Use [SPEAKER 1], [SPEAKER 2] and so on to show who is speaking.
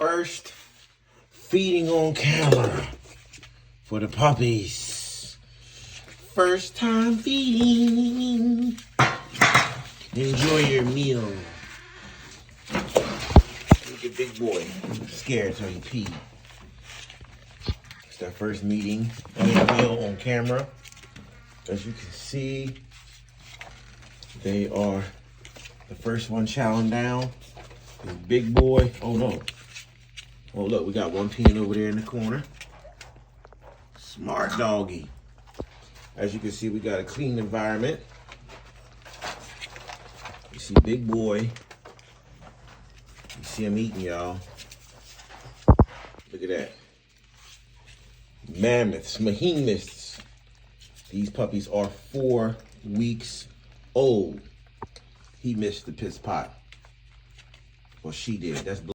[SPEAKER 1] first feeding on camera for the puppies. First time feeding. Enjoy your meal. Look at big boy. I'm scared so he peed. It's their first meeting meal on camera. As you can see, they are the first one chowing down. This big boy. Oh no. Oh look, we got one peeing over there in the corner. Smart doggy. As you can see, we got a clean environment. You see big boy. You see him eating, y'all. Look at that. Mammoths, behemoths. These puppies are 4 weeks old. He missed the piss pot. Well, she did. That's